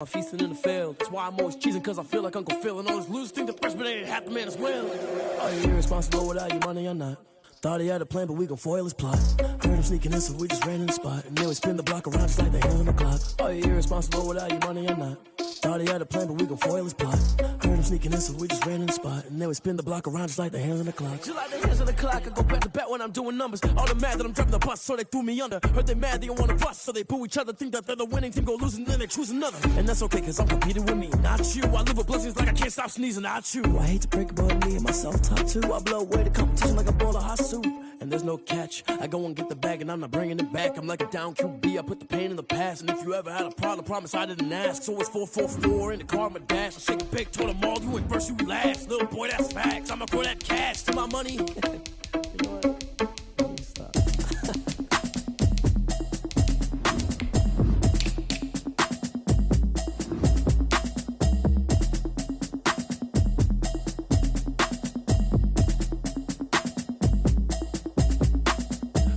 I'm feasting in the field. That's why I'm always cheesing, cause I feel like Uncle Phil. And all those losers think the freshman ain't half the man as well. Are you irresponsible without your money or not? Thought he had a plan, but we gon' foil his plot. Heard him sneaking in, so we just ran in the spot. And then we spin the block around just like the hands on the clock. Are you irresponsible without your money or not? Thought he had a plan, but we gon' foil his plot. Heard him sneaking in, so we just ran in the spot. And then we spin the block around just like the hands on the clock. Just like the hands on the clock, I go back to back when I'm doing numbers. All the mad that I'm driving the bus, so they threw me under. Heard they mad, they don't wanna bust, so they boo each other. Think that they're the winning team, go losing, then they choose another. And that's okay, cause I'm competing with me, not you. I live with blessings like I can't stop sneezing, not you. I hate to break it, but me and myself top two. I blow away the competition like a bowl of hot soup. And there's no catch, I go and get the bag and I'm not bringing it back. I'm like a down QB, I put the pain in the past. And if you ever had a problem, promise I didn't ask. So it's 444 in the car, my dash. I shake a big, told them all, you ain't first, you last. Little boy, that's facts, I'ma grow that cash to my money. You know what? Let me stop.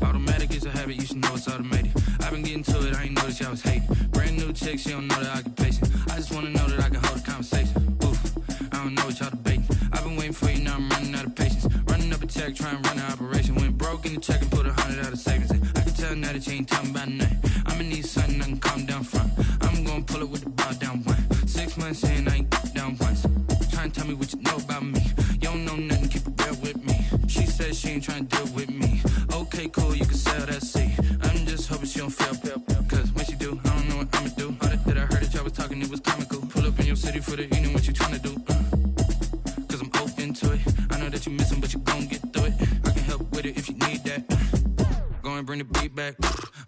Automatic is a habit, you should know it's automated. I've been getting to it, I ain't noticed y'all was hating. Brand new chick, she don't know the occupation. I just wanna know that I can hold a conversation. Oof, I don't know what y'all debating. I've been waiting for you, now I'm running out of patience. Running up a check, trying to run an operation. Went broke in the check and put 100 out of savings. I can tell now that you ain't talking about nothing. I'ma need something I can calm down from. I'm gonna pull it with the bar down one. 6 months in, I ain't down once. Trying to tell me what you know about me. You don't know nothing, keep it real with me. She said she ain't trying to deal with me. Okay, cool, you can sell that seed. I'm just hoping she don't fail. Cause when she do, I don't know what I'ma do. All that I heard that y'all was talking, it was comical. Pull up in your city for the evening, what you tryna do? Cause I'm open to it. I know that you missing, but you gon' get through it. I can help with it if you need that. Go and bring the beat back.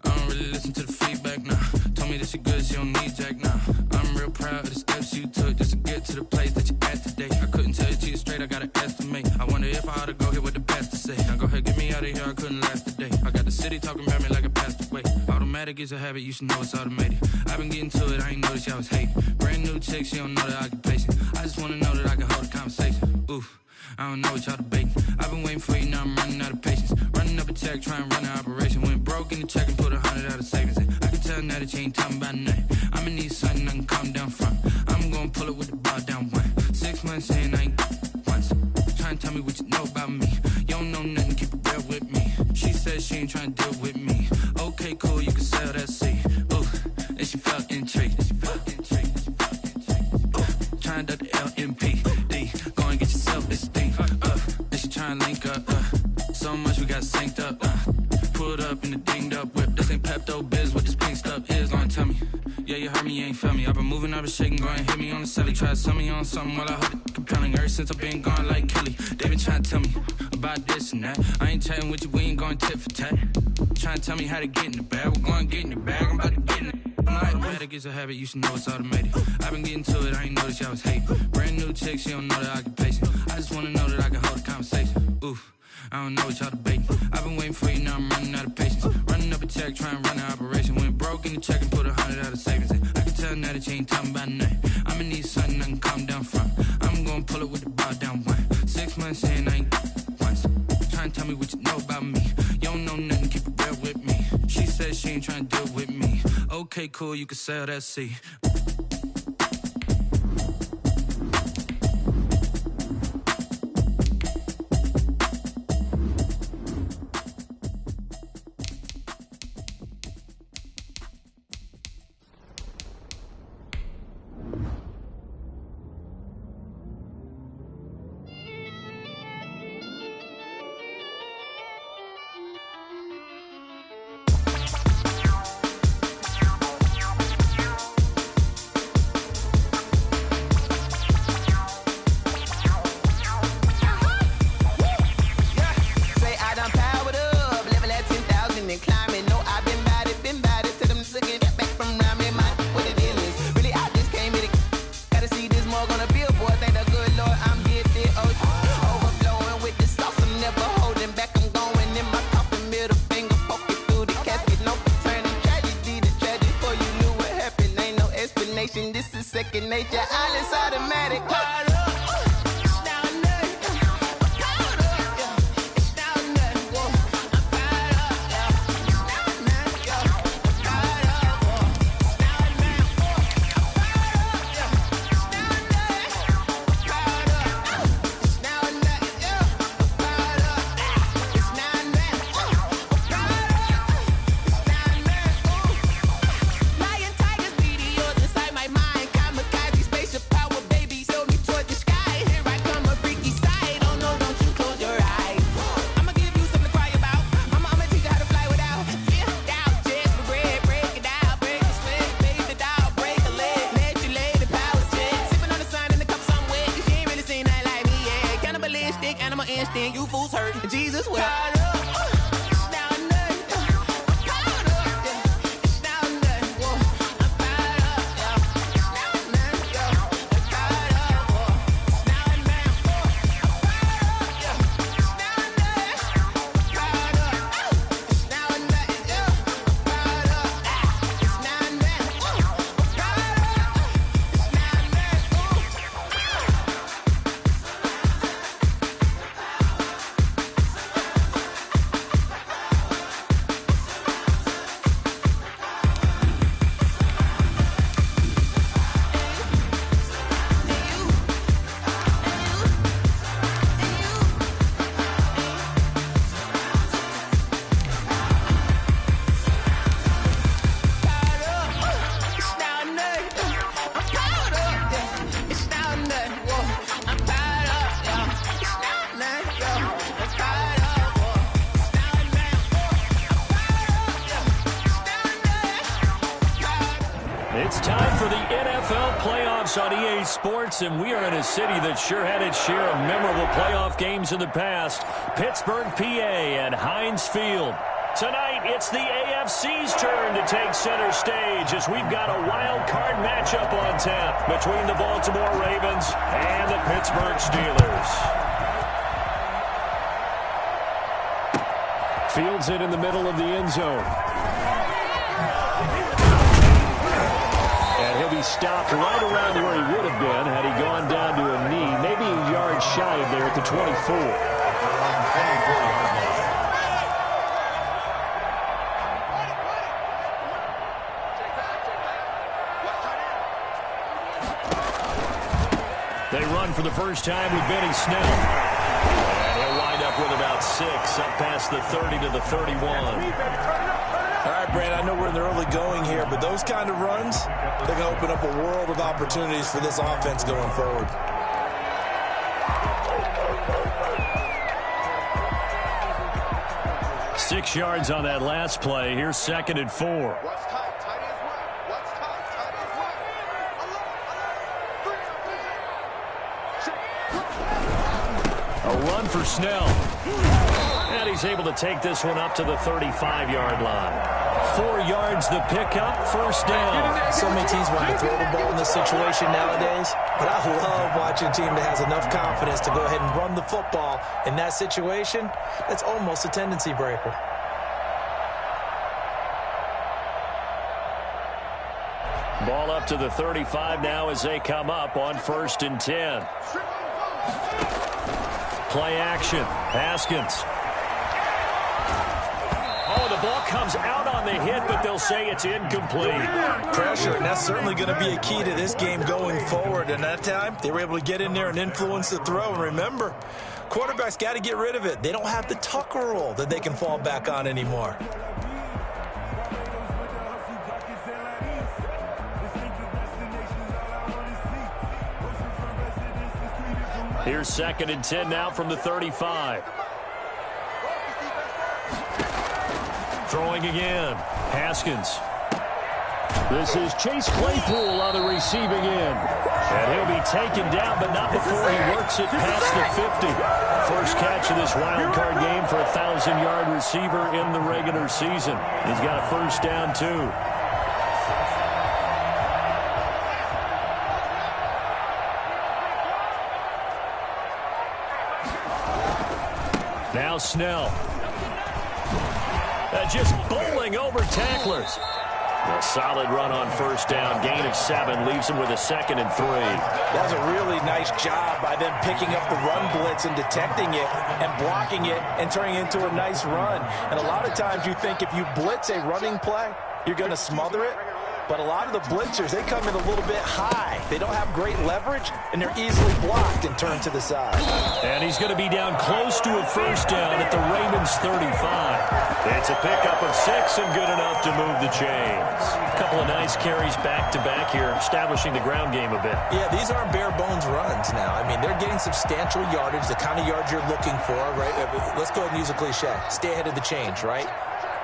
I don't really listen to the feedback, nah. Told me that she good, she don't need Jack, nah. I'm real proud of the steps you took just to get to the place that you at today. I couldn't tell you to you straight, I gotta estimate. I wonder if I ought to go here with the best to say. Now go ahead, get me out of here, I couldn't last today. I got the city talking about me like a passed away. Automatic is a habit, you should know it's automated. I've been getting to it, I ain't noticed y'all was hating. Brand new chick, she don't know the occupation. I just wanna know that I can hold a conversation. Oof, I don't know what y'all debating. I've been waiting for you, now I'm running out of patience. Running up a check, trying to run an operation. Went broke in the check and put 100 out of savings. I can tell now that you ain't talking about nothing. I'ma need something I can calm down from. I'm gonna pull it with the bar down one. 6 months in, I ain't once. Trying to tell me what you know about me. You don't know nothing, keep it real with me. She said she ain't trying to deal with me. Okay, cool, you can sell that seed. Ooh, and she felt intrigued. Trying to the LMPD. Go and get yourself this thing. And she trying to link up. So much we got synced up. Pulled up in the dinged up whip. This ain't Pepto-Biz, what this pink stuff is. Long tell me. Yeah, you heard me, you ain't felt me. I've been moving, I've been shaking, go and hit me on the celly. Try to sell me on something while I hold it compelling. Ever since I've been gone like Kelly, they been trying to tell me about this and that. I ain't chatting with you, we ain't going tit for tat. Trying to tell me how to get in the bag. We're going to get in the bag, I'm about to get in it. Automatic is a habit, you should know it's automated. I've been getting to it, I ain't noticed y'all was hating. Brand new chick, she don't know the occupation. I just wanna know that I can hold a conversation. Oof, I don't know what y'all debating. I've been waiting for you, now I'm running out of patience. Running up a check, trying to run an operation. Went broke in the check and put 100 out of savings. I can tell now that you ain't talking about nothing. I'ma need something I can calm down from. I'm gonna pull it with the bar down one. 6 months in, I ain't once. Trying to tell me what you know about me. You don't know nothing, keep it real with me. She said she ain't trying to deal with me. Okay, cool, you can sell that seed. This is second nature, all is automatic. fools hurt, and Jesus will. It's time for the NFL playoffs on EA Sports, and we are in a city that sure had its share of memorable playoff games in the past. Pittsburgh, PA at Heinz Field. Tonight, it's the AFC's turn to take center stage as we've got a wild card matchup on tap between the Baltimore Ravens and the Pittsburgh Steelers. Fields it in the middle of the end zone. And he'll be stopped right around where he would have been had he gone down to a knee, maybe a yard shy of there at the 24. They run for the first time with Benny Snell. And he'll wind up with about 6, up past the 30 to the 31. All right, Brandon, I know we're in the early going here, but those kind of runs, they're going to open up a world of opportunities for this offense going forward. Six yards on that last play. Here's 2nd and 4. A run for Snell. And he's able to take this one up to the 35-yard line. 4 yards the pickup, first down. So many teams want to throw the ball in this situation nowadays, but I love watching a team that has enough confidence to go ahead and run the football in that situation. That's almost a tendency breaker. Ball up to the 35 now as they come up on 1st and 10. Play action. Haskins. Oh, the ball comes out on the hit, but they'll say it's incomplete. Pressure, and that's certainly going to be a key to this game going forward. And that time, they were able to get in there and influence the throw. And remember, quarterbacks got to get rid of it. They don't have the Tucker rule that they can fall back on anymore. Here's 2nd and 10 now from the 35. Throwing again. Haskins. This is Chase Claypool on the receiving end. And he'll be taken down, but not before he works it past the 50. First catch of this wild card game for a 1,000-yard receiver in the regular season. He's got a first down, too. Now Snell. Just bowling over tacklers. A solid run on first down. Gain of 7 leaves him with a 2nd and 3. That was a really nice job by them picking up the run blitz and detecting it and blocking it and turning it into a nice run. And a lot of times you think if you blitz a running play, you're going to smother it. But a lot of the blitzers, they come in a little bit high. They don't have great leverage, and they're easily blocked and turned to the side. And he's going to be down close to a first down at the Ravens 35. It's a pickup of 6 and good enough to move the chains. A couple of nice carries back-to-back here, establishing the ground game a bit. Yeah, these aren't bare-bones runs now. I mean, they're getting substantial yardage, the kind of yards you're looking for, right? Let's go ahead and use a cliche. Stay ahead of the change, right?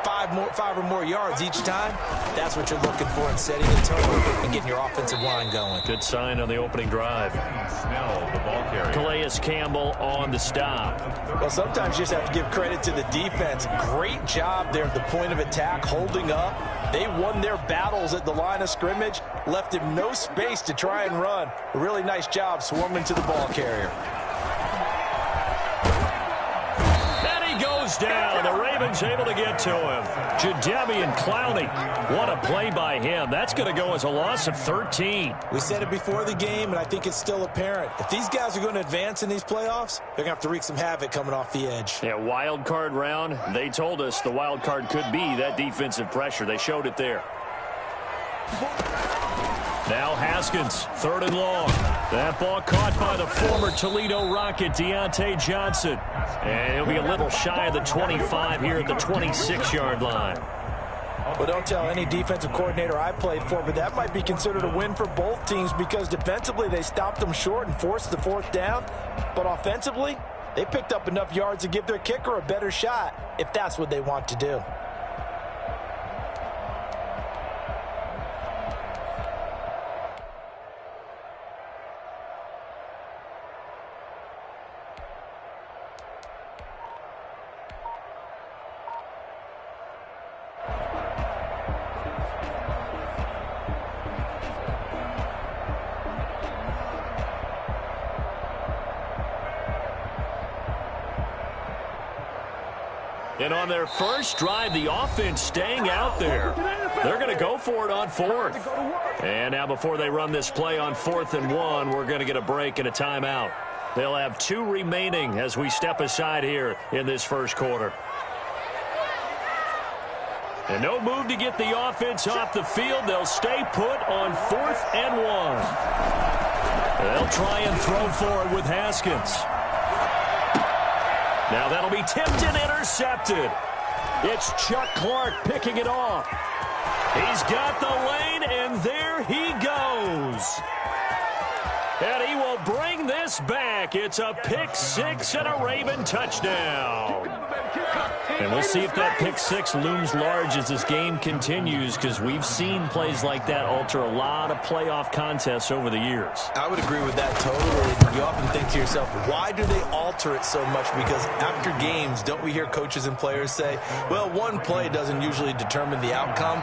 five or more yards each time, that's what you're looking for in setting the tone and getting your offensive line going. Good sign on the opening drive. Snell, the ball carrier. Calais Campbell on the stop. Well, sometimes you just have to give credit to the defense. Great job there at the point of attack, holding up. They won their battles at the line of scrimmage, left him no space to try and run. A really nice job swarming to the ball carrier. Down. The Ravens able to get to him. Jadeveon Clowney. What a play by him. That's going to go as a loss of 13. We said it before the game, and I think it's still apparent. If these guys are going to advance in these playoffs, they're going to have to wreak some havoc coming off the edge. Yeah, wild card round. They told us the wild card could be that defensive pressure. They showed it there. Now Haskins, 3rd and long. That ball caught by the former Toledo Rocket, Deontay Johnson. And he'll be a little shy of the 25 here at the 26-yard line. Well, don't tell any defensive coordinator I played for, but that might be considered a win for both teams because defensively they stopped them short and forced the 4th down. But offensively, they picked up enough yards to give their kicker a better shot if that's what they want to do. And on their first drive, the offense staying out there. They're going to go for it on 4th. And now before they run this play on 4th and 1, we're going to get a break and a timeout. They'll have 2 remaining as we step aside here in this first quarter. And no move to get the offense off the field. They'll stay put on 4th and 1. They'll try and throw for it with Haskins. Now that'll be tipped and intercepted. It's Chuck Clark picking it off. He's got the lane, and there he goes. And he will bring this back. It's a pick 6 and a Raven touchdown. And we'll see if that pick 6 looms large as this game continues, because we've seen plays like that alter a lot of playoff contests over the years. I would agree with that totally. You often think to yourself, why do they alter it so much? Because after games, don't we hear coaches and players say, well, one play doesn't usually determine the outcome?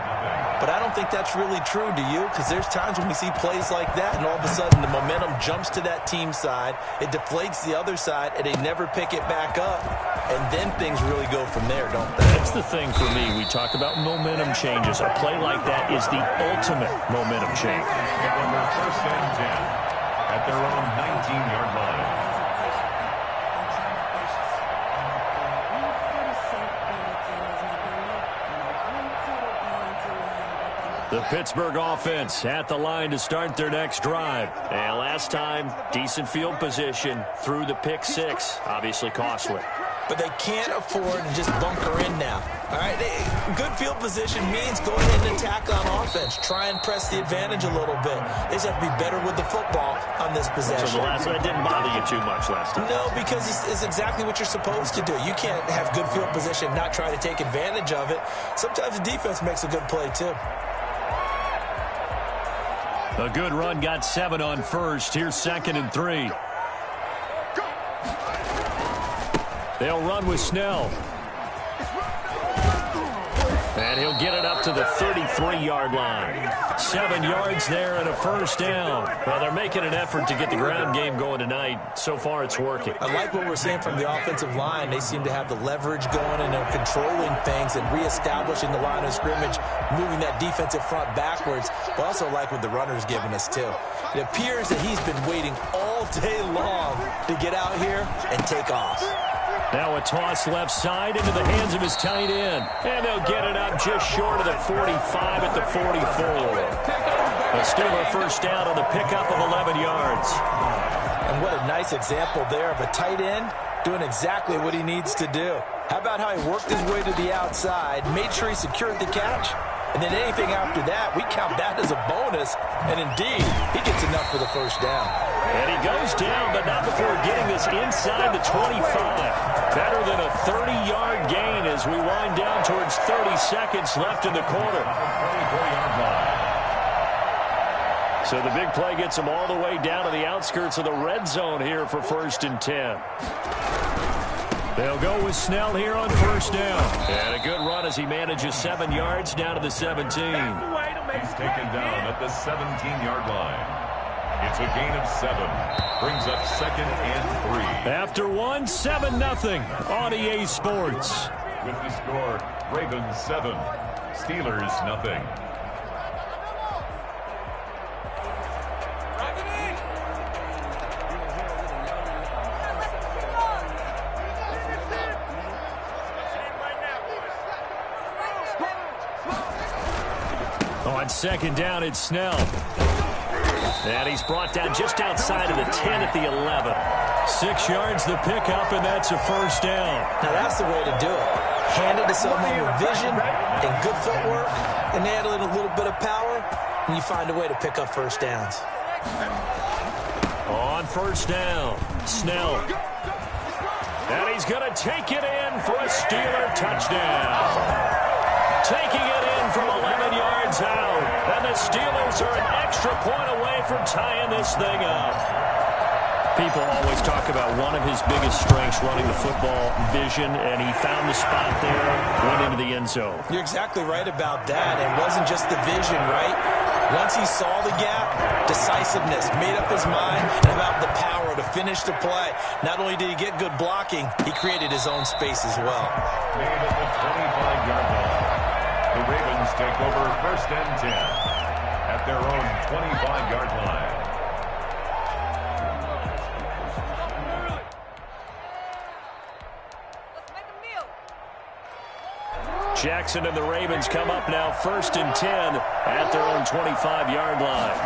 But I don't think that's really true, do you? Because there's times when we see plays like that, and all of a sudden the momentum jumps to that team side, it deflates the other side, and they never pick it back up. And then things really go from there, don't they? That's the thing for me. We talk about momentum changes. A play like that is the ultimate momentum change. First and 10 at their own 19-yard line. The Pittsburgh offense at the line to start their next drive. And last time, decent field position through the pick 6. Obviously costly. But they can't afford to just bunker in now. All right, good field position means go ahead and attack on offense. Try and press the advantage a little bit. They just have to be better with the football on this possession. So the last one didn't bother you too much last time? No, because it's exactly what you're supposed to do. You can't have good field position, not try to take advantage of it. Sometimes the defense makes a good play, too. A good run got 7 on first. Here's 2nd and 3. They'll run with Snell. And he'll get it up to the 33-yard line. 7 yards there and a first down. Well, they're making an effort to get the ground game going tonight. So far, it's working. I like what we're seeing from the offensive line. They seem to have the leverage going, and they're controlling things and reestablishing the line of scrimmage, moving that defensive front backwards. I also like what the runner's giving us, too. It appears that he's been waiting all day long to get out here and take off. Now a toss left side into the hands of his tight end. And they'll get it up just short of the 45 at the 44. But still a first down on the pickup of 11 yards. And what a nice example there of a tight end doing exactly what he needs to do. How about how he worked his way to the outside, made sure he secured the catch, And then anything after that, we count that as a bonus. And indeed, he gets enough for the first down. And he goes down, but not before getting this inside the 25. Better than a 30-yard gain as we wind down towards 30 seconds left in the quarter. 24-yard line. So the big play gets him all the way down to the outskirts of the red zone here for 1st and 10. They'll go with Snell here on 1st down. And a good run as he manages 7 yards down to the 17. He's taken down at the 17-yard line. It's a gain of 7. Brings up 2nd and 3. After 1, 7-0 on EA Sports. With the score, Ravens 7, Steelers nothing. On 2nd down, it's Snell. And he's brought down just outside of the 10 at the 11. 6 yards the pickup, and that's a 1st down. Now that's the way to do it. Hand it to someone with vision and good footwork, and add a little bit of power, and you find a way to pick up 1st downs. On 1st down, Snell. And he's going to take it in for a Steeler touchdown. Taking it in from 11 yards out. And the Steelers are an extra point away from tying this thing up. People always talk about one of his biggest strengths running the football, vision, and he found the spot there, went into the end zone. You're exactly right about that. It wasn't just the vision, right? Once he saw the gap, decisiveness, made up his mind, and about the power to finish the play. Not only did he get good blocking, he created his own space as well. Made at the 25-yard line. The Ravens take over 1st and 10 at their own 25-yard line. Jackson and the Ravens come up now 1st and 10 at their own 25-yard line.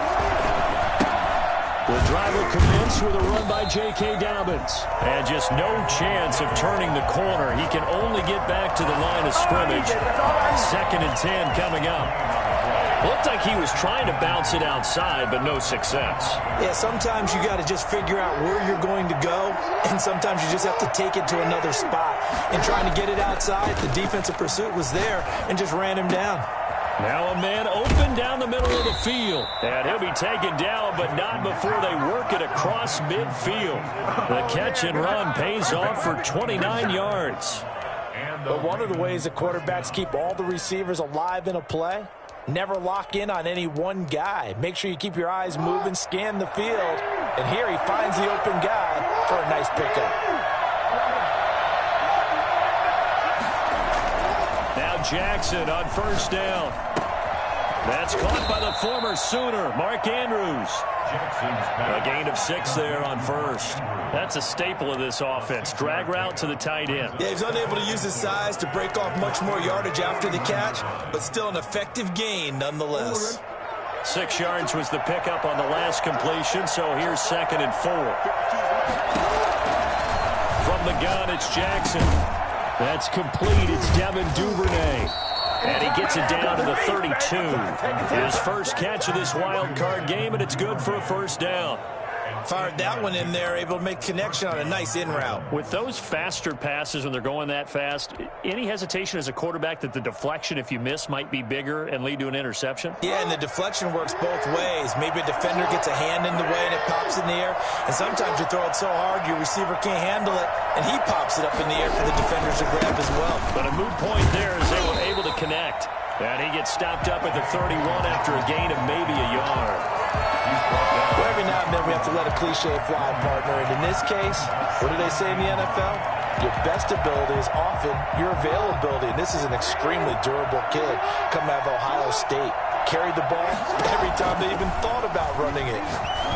The drive will commence with a run by J.K. Dobbins. And just no chance of turning the corner. He can only get back to the line of scrimmage. 2nd and 10 coming up. Looked like he was trying to bounce it outside, but no success. Yeah, sometimes you got to just figure out where you're going to go, and sometimes you just have to take it to another spot. And trying to get it outside, the defensive pursuit was there and just ran him down. Now a man open down the middle of the field. And he'll be taken down, but not before they work it across midfield. The catch and run pays off for 29 yards. But one of the ways the quarterbacks keep all the receivers alive in a play, never lock in on any one guy. Make sure you keep your eyes moving, scan the field. And here he finds the open guy for a nice pickup. Now Jackson on 1st down. That's caught by the former Sooner, Mark Andrews. A gain of 6 there on 1st. That's a staple of this offense. Drag route to the tight end. Yeah, he's unable to use his size to break off much more yardage after the catch, but still an effective gain nonetheless. 6 yards was the pickup on the last completion, so here's 2nd and 4. From the gun, it's Jackson. That's complete. It's Devin Duvernay. And he gets it down to the 32. His first catch of this wild card game, and it's good for a 1st down. Fired that one in there, able to make connection on a nice in route. With those faster passes when they're going that fast, any hesitation as a quarterback that the deflection, if you miss, might be bigger and lead to an interception? Yeah, and the deflection works both ways. Maybe a defender gets a hand in the way and it pops in the air. And sometimes you throw it so hard your receiver can't handle it, and he pops it up in the air for the defenders to grab as well. But a moot point there is they were able to connect. And he gets stopped up at the 31 after a gain of maybe a yard. Well, every now and then we have to let a cliche fly, partner. And in this case, what do they say in the NFL? Your best ability is often your availability. And this is an extremely durable kid coming out of Ohio State. Carried the ball every time they even thought about running it.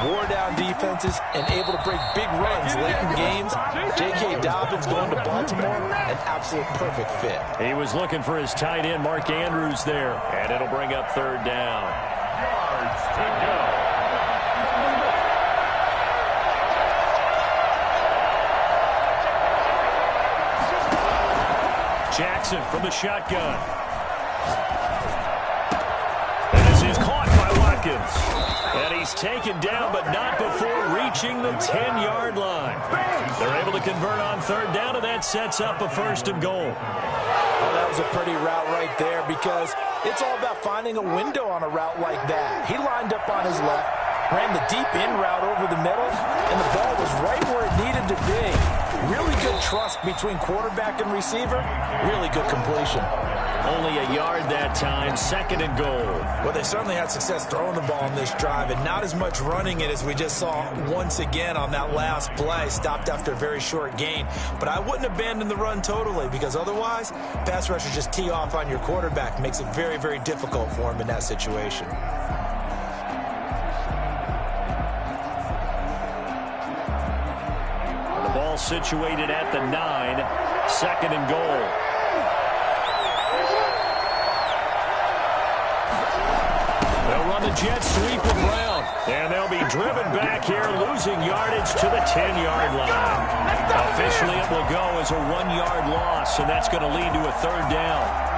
Wore down defenses and able to break big runs late in games. J.K. Dobbins going to Baltimore, an absolute perfect fit. He was looking for his tight end, Mark Andrews, there. And it'll bring up 3rd down. Yards to go. Jackson from the shotgun. he's taken down, but not before reaching the 10-yard line. They're able to convert on third down, and that sets up a 1st and goal. Oh, that was a pretty route right there because it's all about finding a window on a route like that. He lined up on his left, ran the deep in route over the middle, and the ball was right where it needed to be. Really good trust between quarterback and receiver. Really good completion. Only a yard that time, 2nd and goal. Well, they certainly had success throwing the ball in this drive, and not as much running it as we just saw once again on that last play. Stopped after a very short gain. But I wouldn't abandon the run totally, because otherwise, pass rushers just tee off on your quarterback. Makes it very, very difficult for him in that situation. The ball situated at the 9, 2nd and goal. The Jets sweep of Brown, and they'll be driven back here, losing yardage to the 10-yard line. Officially, it will go as a 1-yard loss, and that's going to lead to a 3rd down.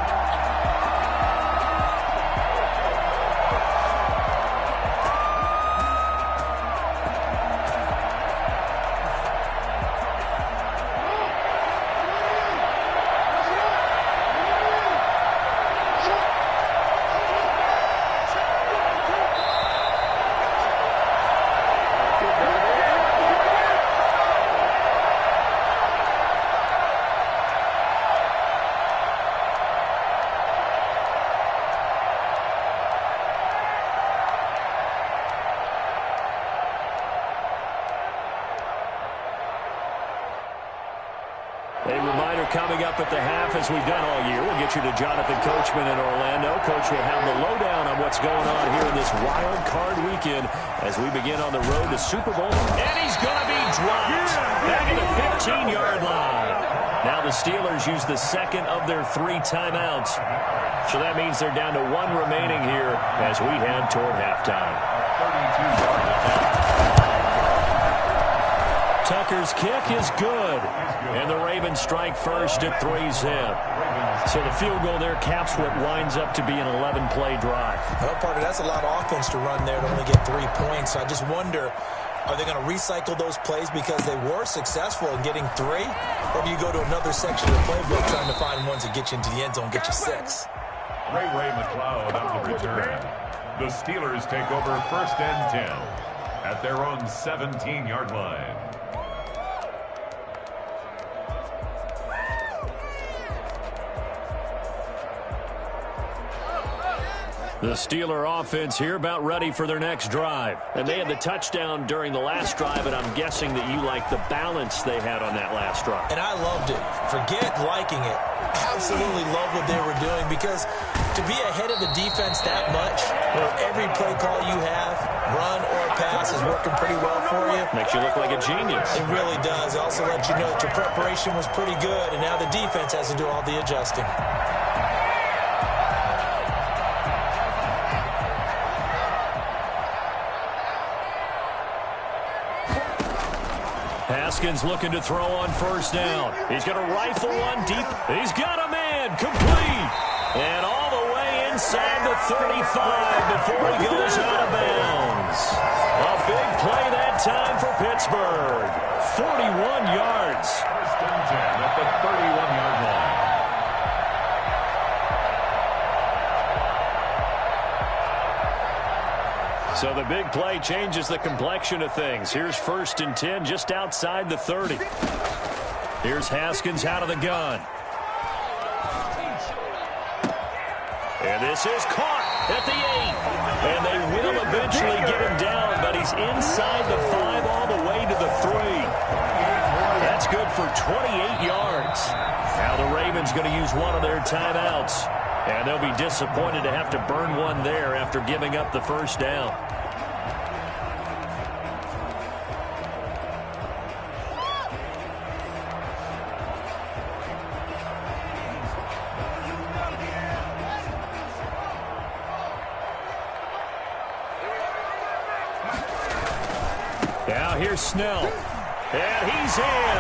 Coming up at the half, as we've done all year, we'll get you to Jonathan Coachman in Orlando. Coach will have the lowdown on what's going on here in this wild card weekend as we begin on the road to Super Bowl. And he's going to be dropped back at the 15-yard line. Now the Steelers use the 2nd of their 3 timeouts. So that means they're down to 1 remaining here as we head toward halftime. Tucker's kick is good. And the Ravens strike first at 3-zip. So the field goal there caps what winds up to be an 11-play drive. Well, partner, that's a lot of offense to run there to only get 3 points. So I just wonder, are they going to recycle those plays because they were successful in getting 3? Or do you go to another section of the playbook trying to find ones that get you into the end zone, get you 6? Ray McLeod on the return. The Steelers take over 1st and 10 at their own 17-yard line. The Steeler offense here about ready for their next drive. And they had the touchdown during the last drive, and I'm guessing that you like the balance they had on that last drive. And I loved it. Forget liking it. Absolutely love what they were doing, because to be ahead of the defense that much, where every play call you have, run or pass, is working pretty well for you. Makes you look like a genius. It really does. It also lets you know that your preparation was pretty good, and now the defense has to do all the adjusting. Haskins looking to throw on 1st down. He's going to rifle one deep. He's got a man complete. And all the way inside the 35 before he goes out of bounds. A big play that time for Pittsburgh. 41 yards. 1st and 10 at the 31-yard line. So the big play changes the complexion of things. Here's 1st and 10 just outside the 30. Here's Haskins out of the gun. And this is caught at the 8. And they will eventually get him down, but he's inside the 5 all the way to the 3. That's good for 28 yards. Now the Ravens going to use one of their timeouts. And they'll be disappointed to have to burn one there after giving up the 1st down. Now here's Snell. And he's in.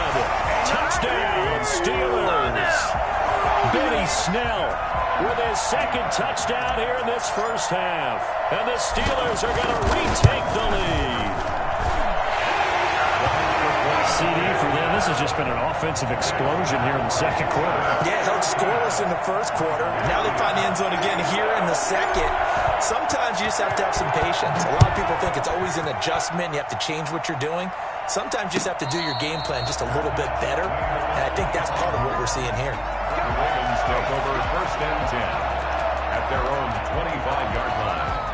Touchdown, Steelers. Benny Snell with his second touchdown here in this first half. And the Steelers are going to retake the lead. CD for them. This has just been an offensive explosion here in the second quarter. Yeah, held scoreless in the first quarter. Now they find the end zone again here in the second. Sometimes you just have to have some patience. A lot of people think it's always an adjustment. You have to change what you're doing. Sometimes you just have to do your game plan just a little bit better. And I think that's part of what we're seeing here. The Ravens take over 1st and 10 at their own 25-yard line.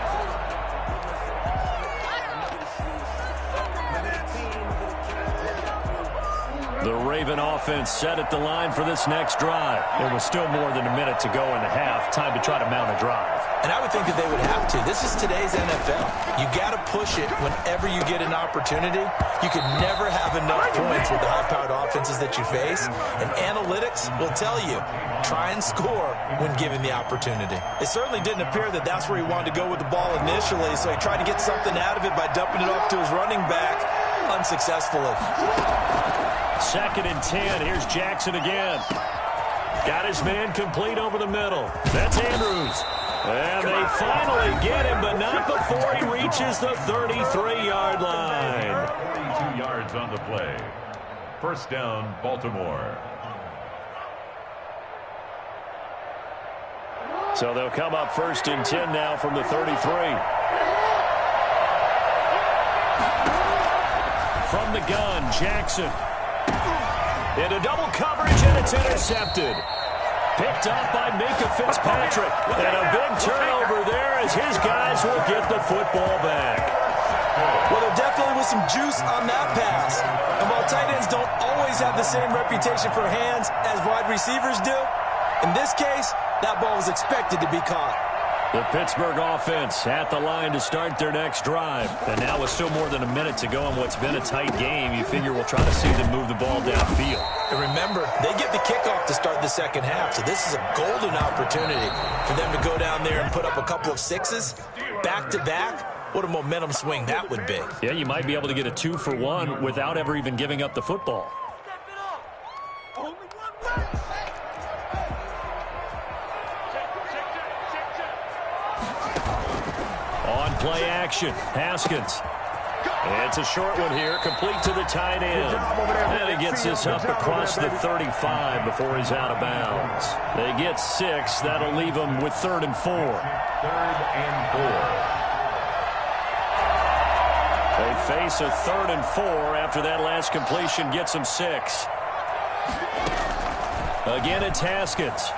The Raven offense set at the line for this next drive. There was still more than a minute to go in the half. Time to try to mount a drive. And I would think that they would have to. This is today's NFL. You got to push it whenever you get an opportunity. You can never have enough points with the high-powered offenses that you face. And analytics will tell you, try and score when given the opportunity. It certainly didn't appear that that's where he wanted to go with the ball initially, so he tried to get something out of it by dumping it off to his running back unsuccessfully. 2nd and 10. Here's Jackson again. Got his man complete over the middle. That's Andrews. And they finally get him, but not before he reaches the 33-yard line. 42 yards on the play. 1st down, Baltimore. So they'll come up 1st and 10 now from the 33. From the gun, Jackson. Into double coverage, and it's intercepted. Picked up by Minkah Fitzpatrick. And a big turnover there as his guys will get the football back. Well, there definitely was some juice on that pass. And while tight ends don't always have the same reputation for hands as wide receivers do, in this case, that ball was expected to be caught. The Pittsburgh offense at the line to start their next drive. And now with still more than a minute to go in what's been a tight game, you figure we'll try to see them move the ball downfield. And remember, they get the kickoff to start the second half, so this is a golden opportunity for them to go down there and put up a couple of sixes back-to-back. What a momentum swing that would be. Yeah, you might be able to get a 2-for-1 without ever even giving up the football. Play action. Haskins. It's a short one here, complete to the tight end. And he gets this up across the 35 before he's out of bounds. They get 6. That'll leave them with 3rd and 4. 3rd and They4. face a 3rd and 4 after that last completion gets them 6. Again, it's Haskins.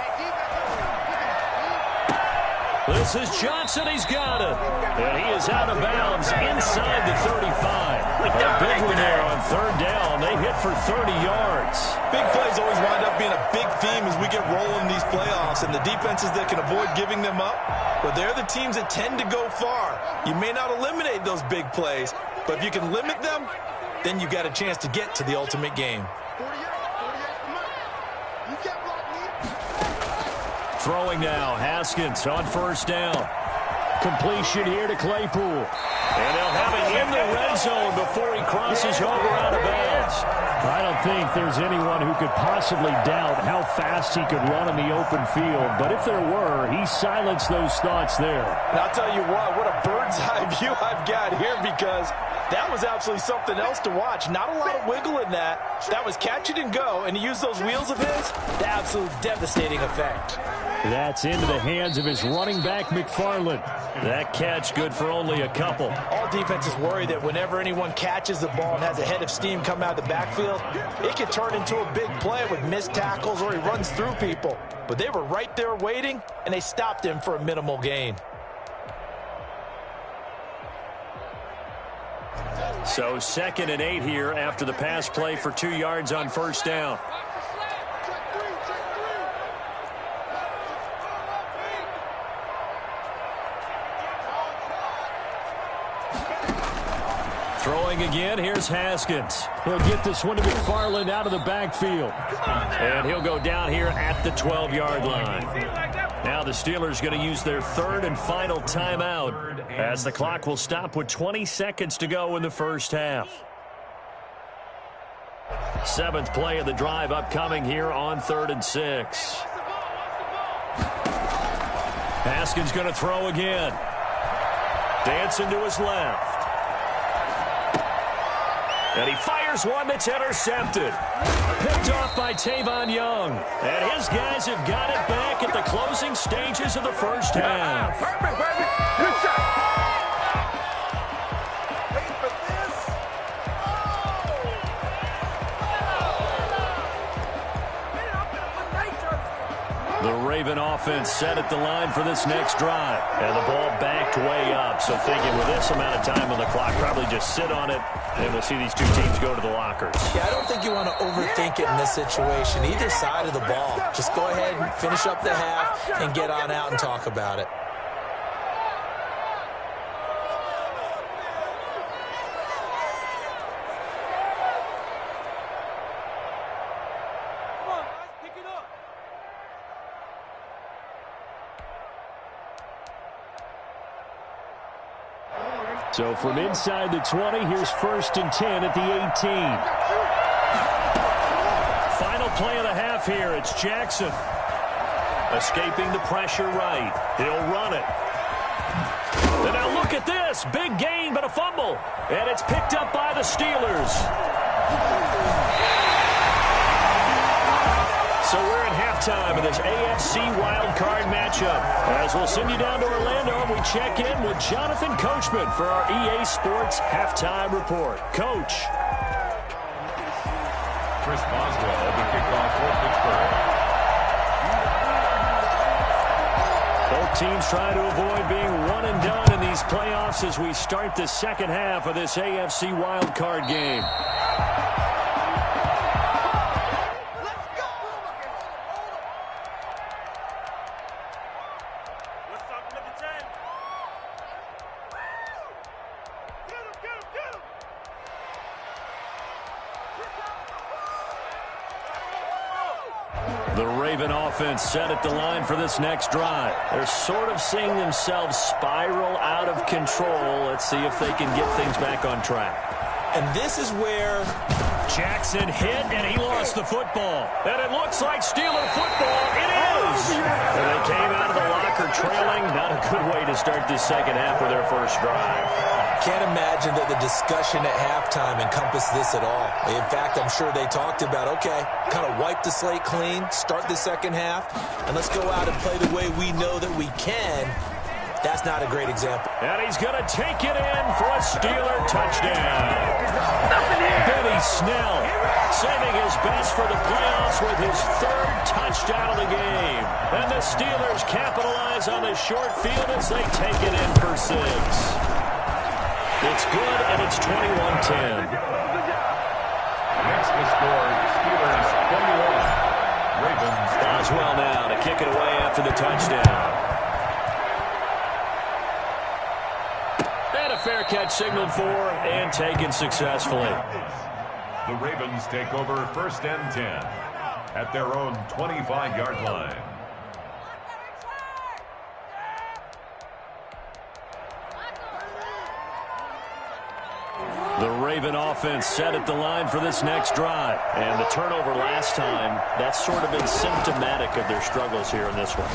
This is Johnson. He's got it. And he is out of bounds inside the 35. A big one there on 3rd down. They hit for 30 yards. Big plays always wind up being a big theme as we get rolling these playoffs. And the defenses that can avoid giving them up, well, they're the teams that tend to go far. You may not eliminate those big plays, but if you can limit them, then you got a chance to get to the ultimate game. Throwing now, Haskins on 1st down. Completion here to Claypool. And they'll have it in the red zone before he crosses over out of bounds. I don't think there's anyone who could possibly doubt how fast he could run in the open field. But if there were, he silenced those thoughts there. And I'll tell you what a bird's eye view I've got here, because that was absolutely something else to watch. Not a lot of wiggle in that. That was catch it and go, and he used those wheels of his. The absolute devastating effect. That's into the hands of his running back, McFarland. That catch good for only a couple. All defenses worry that whenever anyone catches the ball and has a head of steam come out of the backfield, it can turn into a big play with missed tackles or he runs through people. But they were right there waiting, and they stopped him for a minimal gain. So 2nd and 8 here after the pass play for 2 yards on 1st down. Throwing again, here's Haskins. He'll get this one to McFarland out of the backfield. And he'll go down here at the 12-yard line. Now the Steelers going to use their 3rd and final timeout as the clock will stop with 20 seconds to go in the first half. 7th play of the drive upcoming here on 3rd and 6. Haskins going to throw again. Dancing to his left. And he fires one that's intercepted. Picked off by Tavon Young. And his guys have got it back at the closing stages of the first half. Perfect, baby. Good shot. Wait for this. The Raven offense set at the line for this next drive. And the ball backed way up. So thinking with this amount of time on the clock, probably just sit on it, and we'll see these two teams go to the lockers. Yeah, I don't think you want to overthink it in this situation. Either side of the ball. Just go ahead and finish up the half and get on out and talk about it. So from inside the 20, here's 1st and 10 at the 18. Final play of the half here. It's Jackson. Escaping the pressure right. He'll run it. And now look at this. Big gain, but a fumble. And it's picked up by the Steelers. So we're at halftime of this AFC wildcard matchup. As we'll send you down to Orlando, and we check in with Jonathan Coachman for our EA Sports Halftime Report. Coach. Chris Boswell, the kickoff for Pittsburgh. Both teams trying to avoid being one and done in these playoffs as we start the second half of this AFC wildcard game. The Raven offense set at the line for this next drive. They're sort of seeing themselves spiral out of control. Let's see if they can get things back on track. And this is where Jackson hit, and he lost the football. And it looks like Steeler football. It is! And they came out of the locker trailing. Not a good way to start this second half of their first drive. Can't imagine that the discussion at halftime encompassed this at all. In fact, I'm sure they talked about, okay, kind of wipe the slate clean, start the second half, and let's go out and play the way we know that we can. That's not a great example. And he's going to take it in for a Steeler touchdown. Benny Snell saving his best for the playoffs with his 3rd touchdown of the game. And the Steelers capitalize on the short field as they take it in for 6. It's good, and it's 21-10. Next to score, Steelers 21. Ravens. Boswell now to kick it away after the touchdown. And a fair catch signaled for and taken successfully. The Ravens take over 1st and 10 at their own 25-yard line. The Raven offense set at the line for this next drive. And the turnover last time, that's sort of been symptomatic of their struggles here in this one.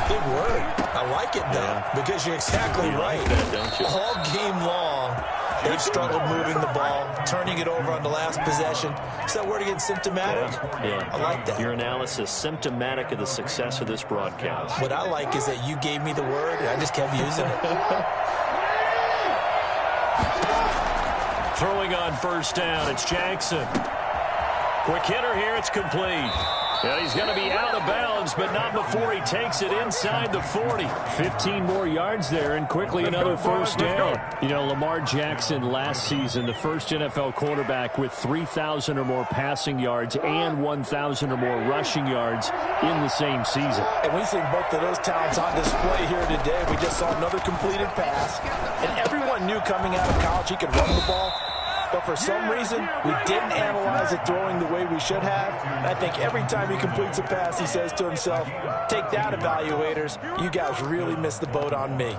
Big word. I like it, though, because you're exactly right. Like that, don't you? All game long, they've struggled moving the ball, turning it over on the last possession. Is that word again, symptomatic? Yeah. I like that. Your analysis, symptomatic of the success of this broadcast. What I like is that you gave me the word, and I just kept using it. Throwing on 1st down, it's Jackson. Quick hitter here, it's complete. And he's going to be out of bounds, but not before he takes it inside the 40. 15 more yards there, and quickly another 1st down. You know, Lamar Jackson last season, the first NFL quarterback with 3,000 or more passing yards and 1,000 or more rushing yards in the same season. And we've seen both of those talents on display here today. We just saw another completed pass. And everyone knew coming out of college he could run the ball. But for some reason, we didn't analyze it throwing the way we should have. And I think every time he completes a pass, he says to himself, take that, evaluators. You guys really missed the boat on me.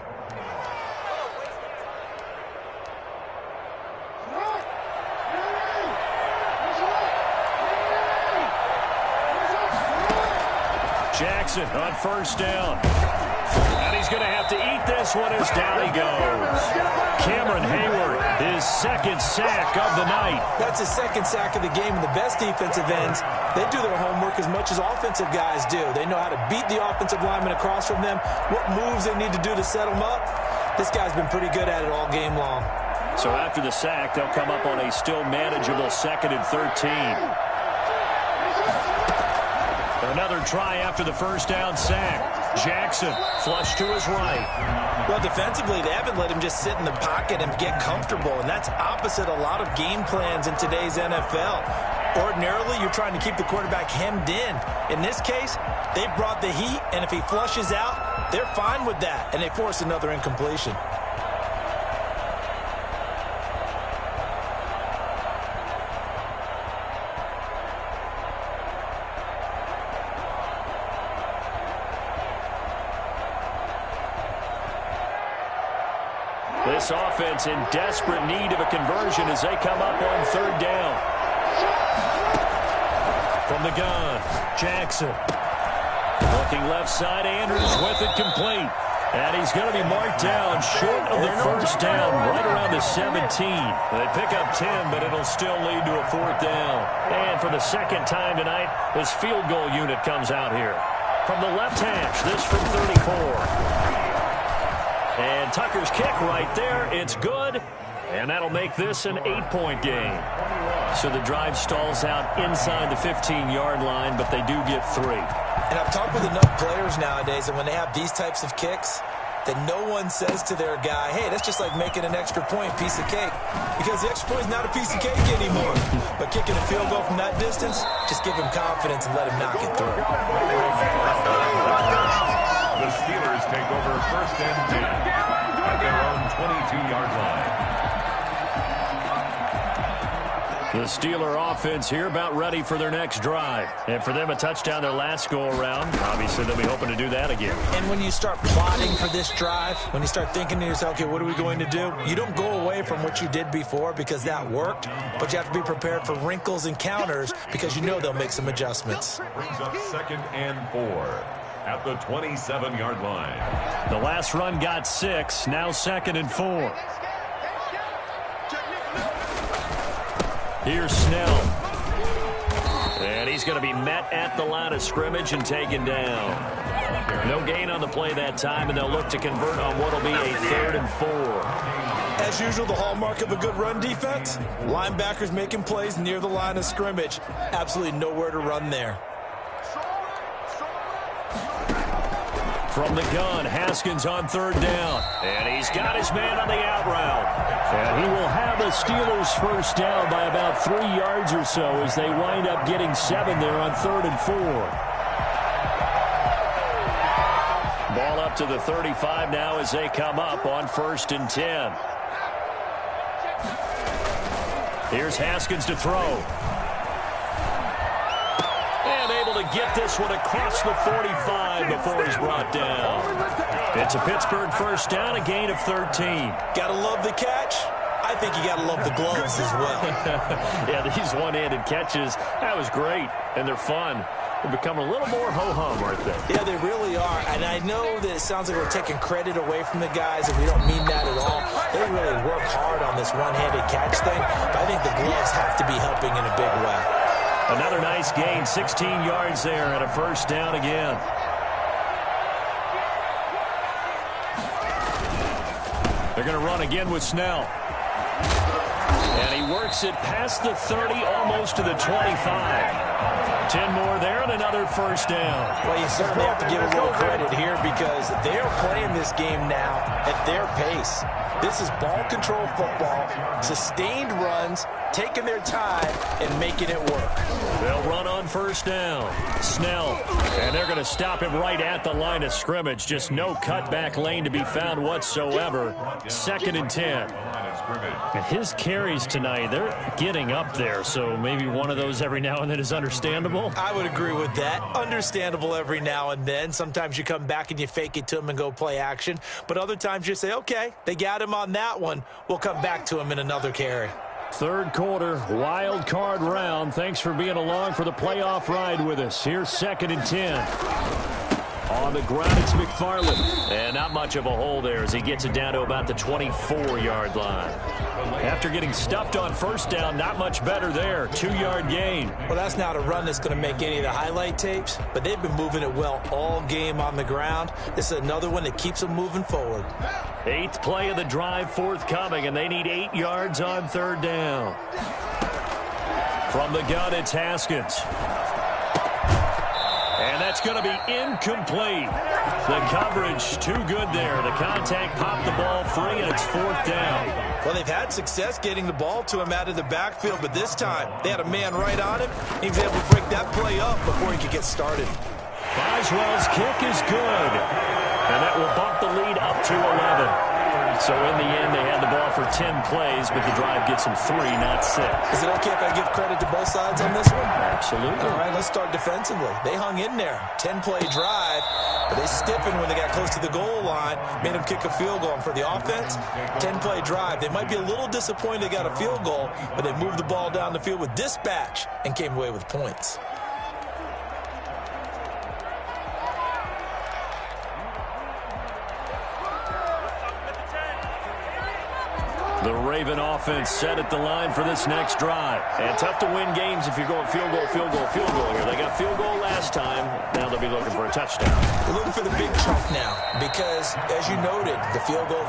Jackson on 1st down. And he's he's going to have to eat this one as down he goes. Cameron Hayward, his second sack of the night. That's his second sack of the game, and the best defensive ends, they do their homework as much as offensive guys do. They know how to beat the offensive lineman across from them, what moves they need to do to set them up. This guy's been pretty good at it all game long. So after the sack, they'll come up on a still manageable 2nd and 13. Another try after the first down sack. Jackson flush to his right. Well, defensively, they haven't let him just sit in the pocket and get comfortable, and that's opposite a lot of game plans in today's NFL. Ordinarily, you're trying to keep the quarterback hemmed in. In this case, they brought the heat, and if he flushes out, they're fine with that, and they force another incompletion. This offense in desperate need of a conversion as they come up on 3rd down. From the gun, Jackson. Looking left side, Andrews with it complete. And he's going to be marked down short of the first down, right around the 17. They pick up 10, but it'll still lead to a 4th down. And for the second time tonight, this field goal unit comes out here. From the left hash, this from 34. And Tucker's kick right there. It's good. And that'll make this an 8-point game. So the drive stalls out inside the 15-yard line, but they do get 3. And I've talked with enough players nowadays, and when they have these types of kicks, that no one says to their guy, hey, that's just like making an extra point piece of cake. Because the extra point is not a piece of cake anymore. But kicking a field goal from that distance, just give him confidence and let him knock it through. The Steelers take over 1st and 10 at their own 22-yard line. The Steeler offense here about ready for their next drive. And for them, a touchdown their last go-around. Obviously, they'll be hoping to do that again. And when you start plotting for this drive, when you start thinking to yourself, okay, what are we going to do? You don't go away from what you did before because that worked, but you have to be prepared for wrinkles and counters because you know they'll make some adjustments. Brings up 2nd and 4 at the 27-yard line. The last run got 6, now 2nd and 4. Here's Snell. And he's going to be met at the line of scrimmage and taken down. No gain on the play that time, and they'll look to convert on what will be a 3rd and 4. As usual, the hallmark of a good run defense, linebackers making plays near the line of scrimmage. Absolutely nowhere to run there. From the gun, Haskins on 3rd down. And he's got his man on the out route. And he will have the Steelers first down by about 3 yards or so as they wind up getting 7 there on 3rd and 4. Ball up to the 35 now as they come up on 1st and 10. Here's Haskins to throw. And able to get this one across the 45 before he's brought down. It's a Pittsburgh first down, a gain of 13. Gotta love the catch. I think you gotta love the gloves as well. Yeah, these one-handed catches, that was great, and they're fun. They're becoming a little more ho-hum, aren't they? Yeah, they really are. And I know that it sounds like we're taking credit away from the guys, and we don't mean that at all. They really work hard on this one-handed catch thing, but I think the gloves have to be helping in a big way. Another nice gain, 16 yards there, and a first down again. They're going to run again with Snell. And he works it past the 30, almost to the 25. 10 more there and another first down. Well, you certainly have to give a little credit here because they are playing this game now at their pace. This is ball control football, sustained runs, taking their time and making it work. They'll run on first down. Snell, and they're going to stop him right at the line of scrimmage. Just no cutback lane to be found whatsoever. 2nd and 10. His carries tonight, they're getting up there, so maybe one of those every now and then is understandable. I would agree with that. Understandable every now and then. Sometimes you come back and you fake it to him and go play action, but other times you say, okay, they got him on that one. We'll come back to him in another carry. Third quarter, wild card round. Thanks for being along for the playoff ride with us. Here's 2nd and 10. On the ground, it's McFarland. And not much of a hole there as he gets it down to about the 24-yard line. After getting stuffed on first down, not much better there. 2-yard gain. Well, that's not a run that's going to make any of the highlight tapes, but they've been moving it well all game on the ground. This is another one that keeps them moving forward. 8th play of the drive forthcoming, and they need 8 yards on 3rd down. From the gun, it's Haskins. And that's going to be incomplete. The coverage too good there. The contact popped the ball free, and it's 4th down. Well, they've had success getting the ball to him out of the backfield, but this time they had a man right on him. He was able to break that play up before he could get started. Boswell's kick is good. And that will bump the lead up to 11. So in the end, they had the ball for 10 plays, but the drive gets them 3, not 6. Is it okay if I give credit to both sides on this one? Absolutely. All right, let's start defensively. They hung in there. 10-play drive, but they stiffened when they got close to the goal line, made them kick a field goal. And for the offense, 10-play drive. They might be a little disappointed they got a field goal, but they moved the ball down the field with dispatch and came away with points. The Raven offense set at the line for this next drive. And tough to win games if you're going field goal, field goal, field goal here. They got field goal last time. Now they'll be looking for a touchdown. They're looking for the big chunk now because, as you noted, the field goal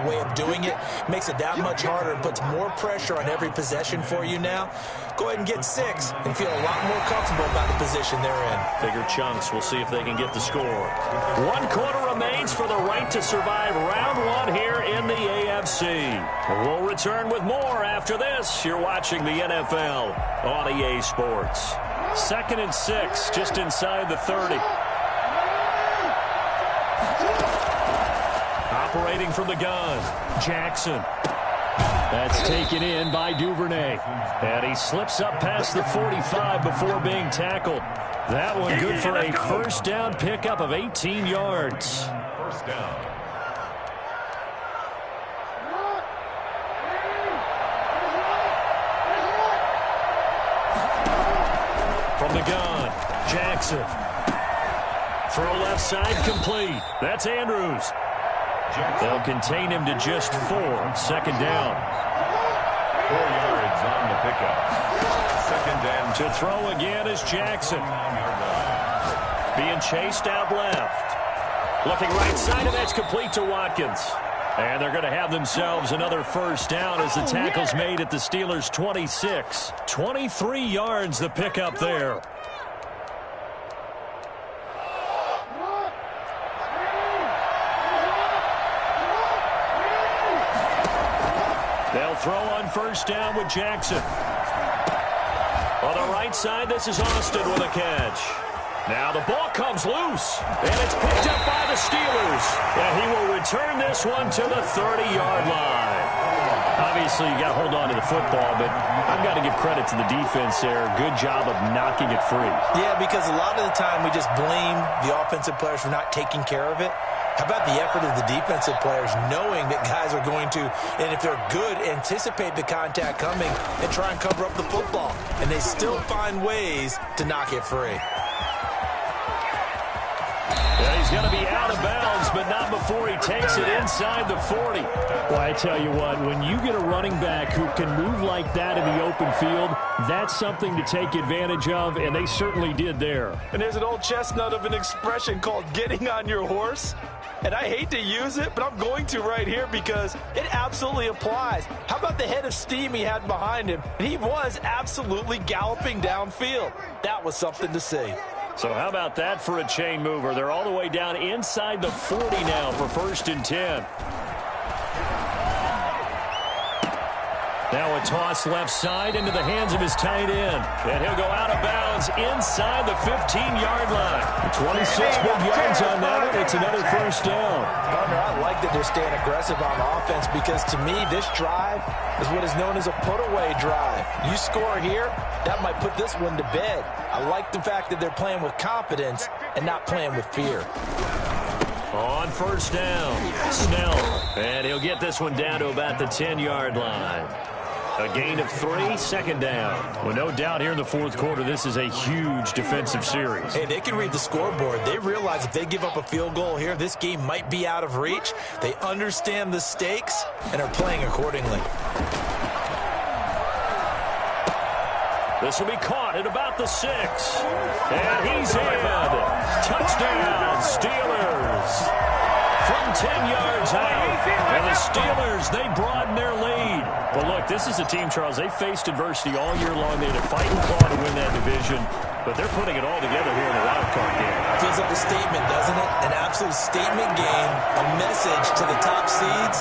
way of doing it makes it that much harder and puts more pressure on every possession for you now. Go ahead and get 6 and feel a lot more comfortable about the position they're in. Bigger chunks. We'll see if they can get the score. 1 quarter remains for the right to survive round 1 here in the AFC. We'll return with more after this. You're watching the NFL on EA Sports. 2nd and 6, just inside the 30. Operating from the gun, Jackson. That's taken in by Duvernay. And he slips up past the 45 before being tackled. That one good for a first down pickup of 18 yards. First down. From the gun, Jackson. Throw left side complete. That's Andrews. They'll contain him to just 4. 2nd down. 4 yards on the pickup. 2nd and to throw again is Jackson. Being chased out left. Looking right side, and that's complete to Watkins. And they're going to have themselves another first down as the tackle's made at the Steelers' 26. 23 yards the pickup there. They'll throw on first down with Jackson. On the right side, this is Austin with a catch. Now the ball comes loose, and it's picked up by the Steelers. And he will return this one to the 30-yard line. Obviously, you got to hold on to the football, but I've got to give credit to the defense there. Good job of knocking it free. Yeah, because a lot of the time we just blame the offensive players for not taking care of it. How about the effort of the defensive players knowing that guys are going to, and if they're good, anticipate the contact coming and try and cover up the football. And they still find ways to knock it free. Yeah, he's going to be out of bounds, but not before he takes it inside the 40. Well, I tell you what, when you get a running back who can move like that in the open field, that's something to take advantage of, and they certainly did there. And there's an old chestnut of an expression called getting on your horse. And I hate to use it, but I'm going to right here because it absolutely applies. How about the head of steam he had behind him? He was absolutely galloping downfield. That was something to see. So how about that for a chain mover? They're all the way down inside the 40 now for 1st and 10. Now a toss left side into the hands of his tight end. And he'll go out of bounds inside the 15-yard line. 26 big yards on that one. It's another first down. Partner, I like that they're staying aggressive on offense because to me this drive is what is known as a put-away drive. You score here, that might put this one to bed. I like the fact that they're playing with confidence and not playing with fear. On first down, Snell. And he'll get this one down to about the 10-yard line. A gain of 3, second down. Well, no doubt here in the fourth quarter, this is a huge defensive series. Hey, they can read the scoreboard. They realize if they give up a field goal here, this game might be out of reach. They understand the stakes and are playing accordingly. This will be caught at about the 6. And he's in. Touchdown, Steelers. From 10 yards out. And the Steelers, they broaden their lead. But look, this is a team, Charles, they faced adversity all year long. They had to fight and claw to win that division. But they're putting it all together here in the wild card game. Feels like a statement, doesn't it? An absolute statement game. A message to the top seeds.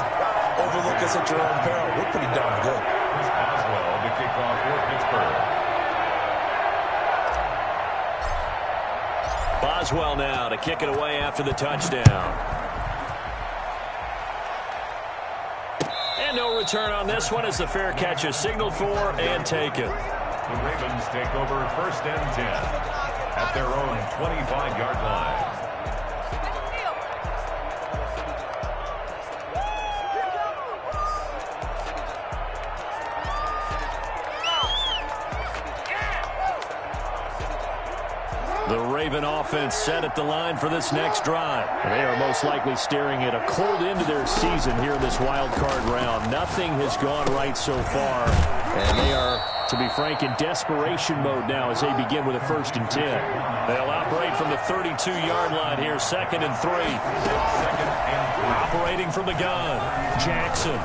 Overlook us at your own peril. We're pretty darn good. Boswell to kick off for Pittsburgh. Boswell now to kick it away after the touchdown. And no return on this one as the fair catch is signaled for and taken. The Ravens take over 1st and 10 at their own 25-yard line. The Raven offense set at the line for this next drive. They are most likely staring at a cold end to their season here in this wild card round. Nothing has gone right so far. And they are, to be frank, in desperation mode now as they begin with a 1st and 10. They'll operate from the 32-yard line here, 2nd and 3. Operating from the gun, Jackson.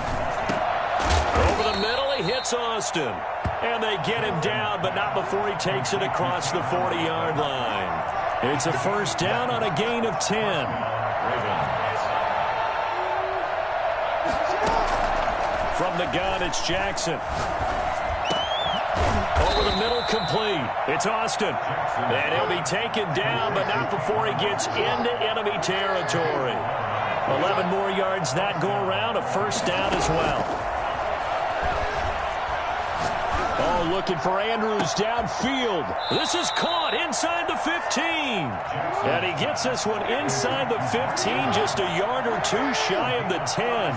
Over the middle, he hits Austin. And they get him down, but not before he takes it across the 40-yard line. It's a 1st down on a gain of 10. From the gun, it's Jackson. Over the middle, complete. It's Austin. And he'll be taken down, but not before he gets into enemy territory. 11 more yards that go around, a 1st down as well. Oh, looking for Andrews downfield. This is caught inside the 15. And he gets this one inside the 15, just a yard or two shy of the 10.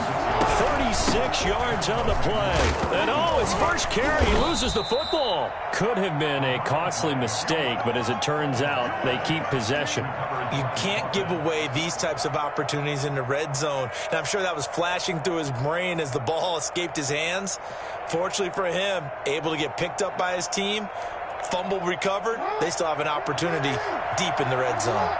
36 yards on the play. And oh, his first carry, he loses the football. Could have been a costly mistake, but as it turns out, they keep possession. You can't give away these types of opportunities in the red zone. And I'm sure that was flashing through his brain as the ball escaped his hands. Fortunately for him, able to get picked up by his team, fumble recovered. They still have an opportunity deep in the red zone.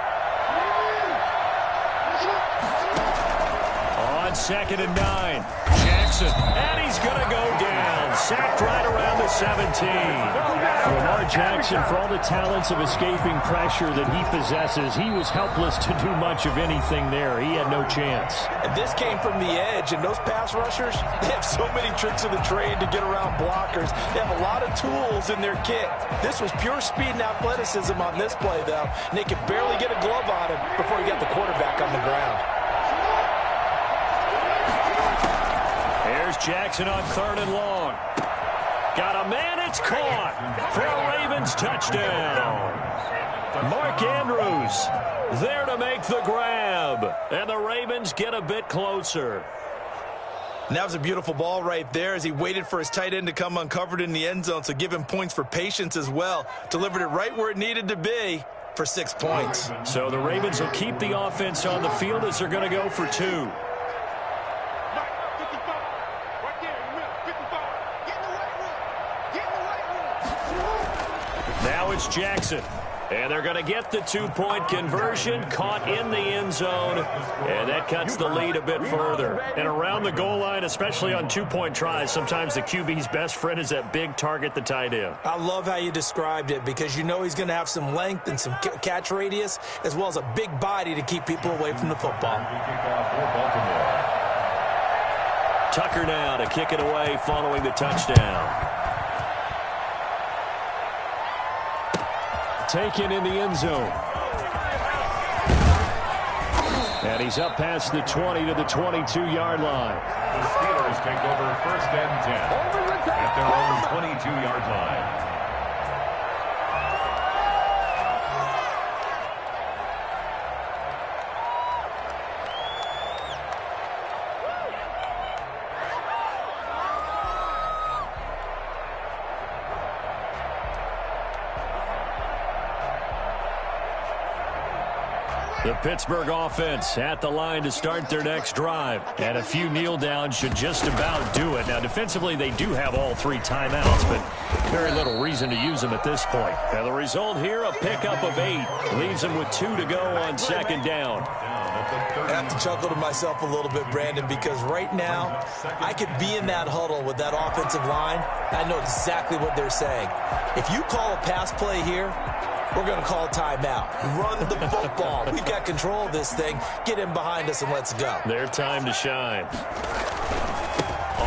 On 2nd and 9, Jackson, and he's going to go down. Sacked right around the 17. Lamar Jackson, for all the talents of escaping pressure that he possesses, he was helpless to do much of anything there. He had no chance. And this came from the edge, and those pass rushers, they have so many tricks of the trade to get around blockers. They have a lot of tools in their kit. This was pure speed and athleticism on this play, though, and they could barely get a glove on him before he got the quarterback on the ground. Here's Jackson on 3rd and long. Got a man, it's caught for a Ravens touchdown. Mark Andrews there to make the grab. And the Ravens get a bit closer. And that was a beautiful ball right there as he waited for his tight end to come uncovered in the end zone, so give him points for patience as well. Delivered it right where it needed to be for 6 points. So the Ravens will keep the offense on the field as they're going to go for 2. Now it's Jackson. And they're going to get the 2-point conversion, caught in the end zone, and that cuts the lead a bit further. And around the goal line, especially on 2-point tries, sometimes the QB's best friend is that big target, the tight end. I love how you described it because you know he's going to have some length and some catch radius as well as a big body to keep people away from the football. Tucker now to kick it away following the touchdown. Taken in the end zone. And he's up past the 20 to the 22-yard line. The Steelers take over 1st and 10 at their own 22-yard line. The Pittsburgh offense at the line to start their next drive. And a few kneel downs should just about do it. Now, defensively, they do have all 3 timeouts, but very little reason to use them at this point. And the result here, a pickup of 8. Leaves them with 2 to go on second down. I have to chuckle to myself a little bit, Brandon, because right now I could be in that huddle with that offensive line. I know exactly what they're saying. If you call a pass play here, we're going to call a timeout. Run the football. We've got control of this thing. Get in behind us and let's go. Their time to shine.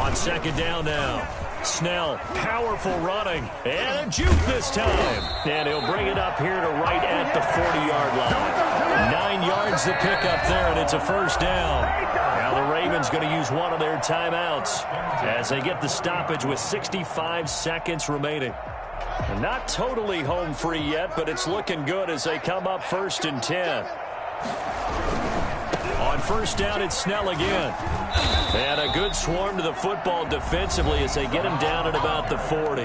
On second down now. Snell, powerful running, and a juke this time. And he'll bring it up here to right at the 40-yard line. 9 yards to pick up there, and it's a first down. Now the Ravens going to use one of their timeouts as they get the stoppage with 65 seconds remaining. Not totally home free yet, but it's looking good as they come up 1st and 10. On first down, it's Snell again. And a good swarm to the football defensively as they get him down at about the 40.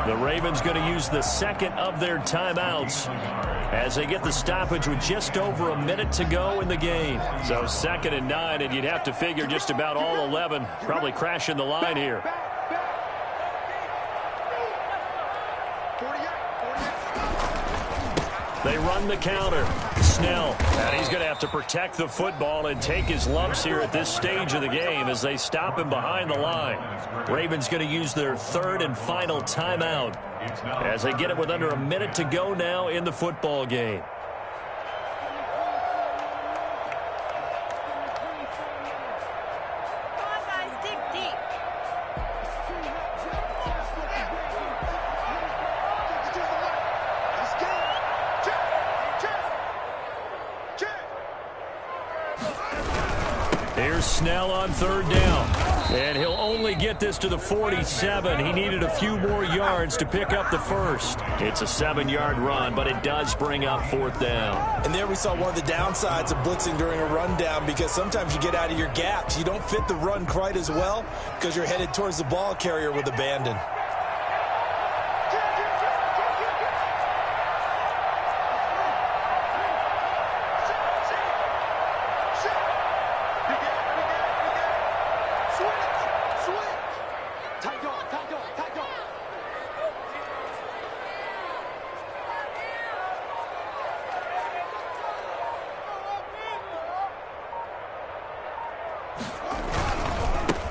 The Ravens going to use the second of their timeouts as they get the stoppage with just over a minute to go in the game. So 2nd and 9, and you'd have to figure just about all 11 probably crashing the line here. They run the counter. Snell, and he's going to have to protect the football and take his lumps here at this stage of the game as they stop him behind the line. Ravens going to use their 3rd and final timeout as they get it with under a minute to go now in the football game. Here's Snell on 3rd down. And he'll only get this to the 47. He needed a few more yards to pick up the first. It's a 7-yard run, but it does bring up 4th down. And there we saw one of the downsides of blitzing during a rundown, because sometimes you get out of your gaps. You don't fit the run quite as well because you're headed towards the ball carrier with abandon.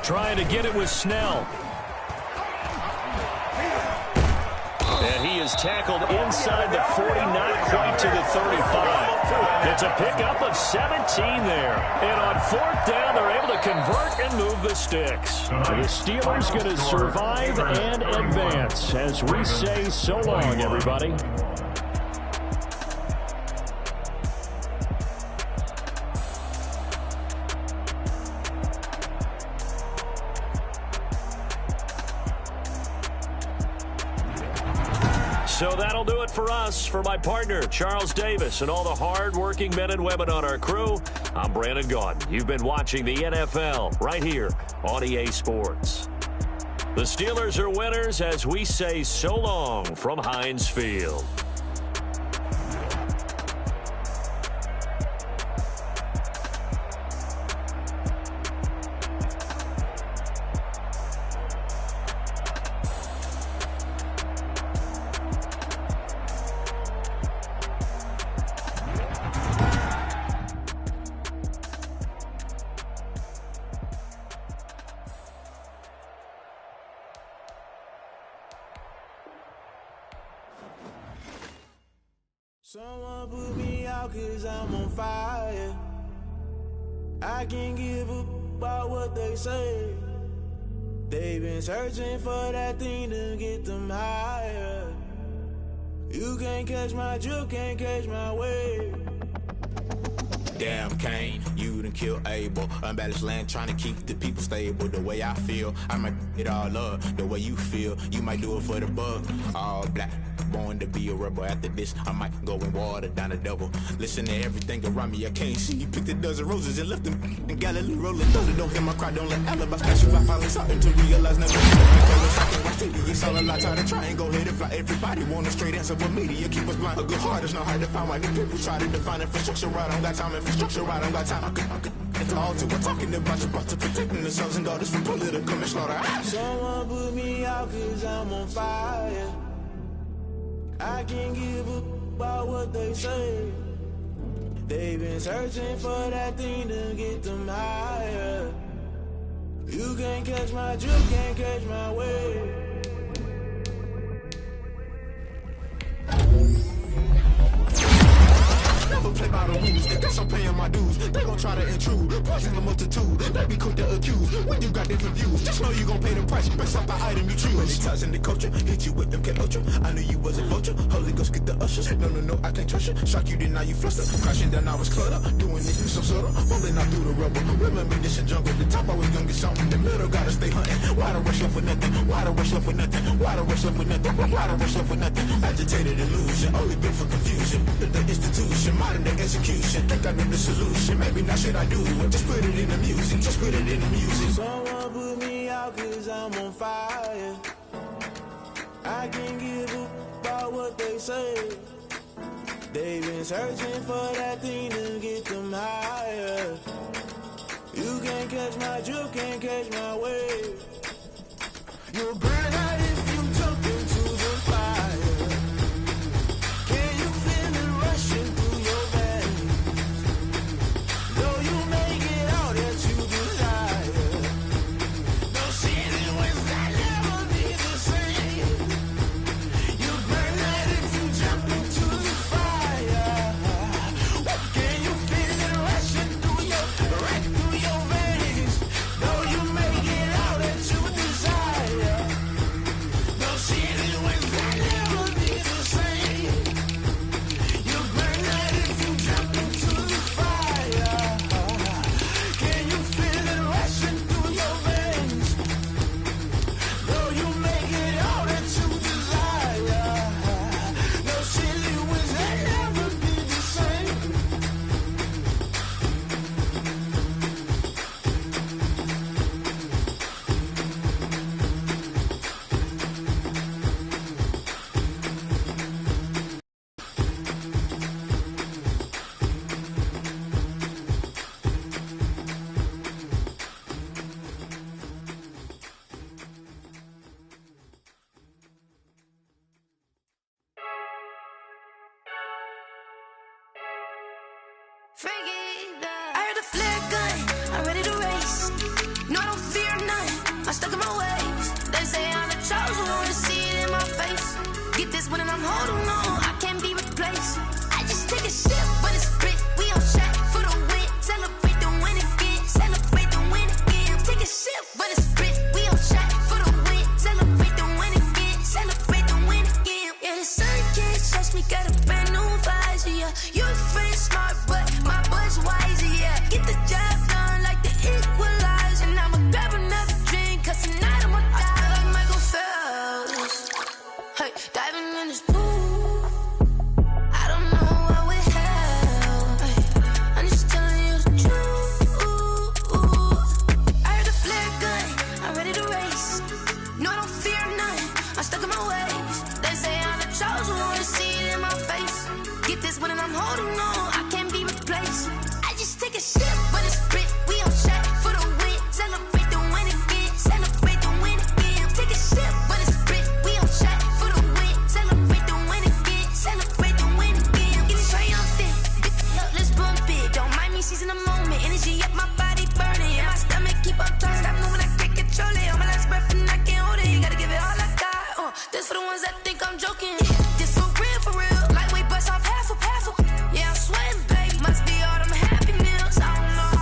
Trying to get it with Snell. And he is tackled inside the 40, not quite to the 35. It's a pickup of 17 there. And on 4th down, they're able to convert and move the sticks. The Steelers going to survive and advance as we say so long, everybody. So that'll do it for us. For my partner, Charles Davis, and all the hard-working men and women on our crew, I'm Brandon Gaudin. You've been watching the NFL right here on EA Sports. The Steelers are winners as we say so long from Heinz Field. Someone put me out 'cause I'm on fire. I can't give a about what they say. They've been searching for that thing to get them higher. You can't catch my drift, can't catch my wave. Damn, Kane, you done killed Abel. Unbalanced land, trying to keep the people stable. The way I feel, I might it all up. The way you feel, you might do it for the buck. All black, born to be a rebel. After this, I might go and water down the devil. Listen to everything around me, I can't see. He picked a dozen roses and left them in Galilee rolling thunder. Don't hear my cry, don't let alibi smash you. I finally starting to realize never it's all a lot, time to try and go ahead and fly. Everybody want a straight answer, but media keep us blind. A good heart is not hard to find. Why do people try to define infrastructure right? I don't got time, infrastructure right, I don't got time. I could it's all to we're talking about to protecting the sons and daughters from political manslaughter. Someone put me out cause I'm on fire. I can't give up about what they say. They've been searching for that thing to get them higher. You can't catch my drift, can't catch my wave. Never play by the rules, guess I'm paying my dues. They gon' try to intrude, poison the multitude. They be quick to accuse when you got different views. Just know you gon' pay the price based off the item you choose. Many times in the culture, hit you with MK Ultra. I knew you was a vulture, Holy Ghost get the ushers. No, I can't trust you. Shock you, then now you fluster. Crashing down, I was clutter. Doing this with some soda, falling out through the rubble. Remember this in jungle, the top I was young and something. The middle gotta stay hunting. Why the rush left for nothing? Why the rush left for nothing? Why the rush left for nothing? Why the rush left for nothing? Agitated illusion, only built for confusion. The institution, modern day execution. Think I know the solution. Maybe not shit I do. Just put it in the music. Just put it in the music. Someone put me out cause I'm on fire. I can't give up about what they say. They've been searching for that thing to get them higher. You can't catch my drift, can't catch my wave. You'll burn out if you jump into the fire. Can you feel it rushing through your veins? Though you make it out that you desire. No ceiling wins that never be the same. You burn out if you jump into the fire. Can you feel it rushing through your veins? Though you make it out that you desire. No ceiling wins that never be the same. You burn out if you jump into the fire. Can you feel it rushing through your veins? Though you make it out that you desire. No ceiling wins that never be the same. I heard the flare gun, I'm ready to race. No, I don't fear none, I'm stuck in my ways. They say I'm the chosen one, to see it in my face. Get this one and I'm holding on, I can't be replaced. I just take a sip, but it's split, we on track for the win. Celebrate the win again, celebrate the win again. Take a sip, but it's split, we on track for the win. Celebrate the win again, celebrate the win again. Yeah, the sun can't touch me, got a brand new visor, yeah. You're friend smart, but my boy's wiser, yeah. Get the job done like the equalizer. And I'ma grab another drink, cause tonight I'ma die. I feel like Michael Phelps, hey, diving in this pool. I don't know what would help, hey, I'm just telling you the truth. I heard the flare gun, I'm ready to race. No, I don't fear none, I'm stuck in my ways. They say I'm the chosen one, to see it in my face. Get this one and I'm holding on,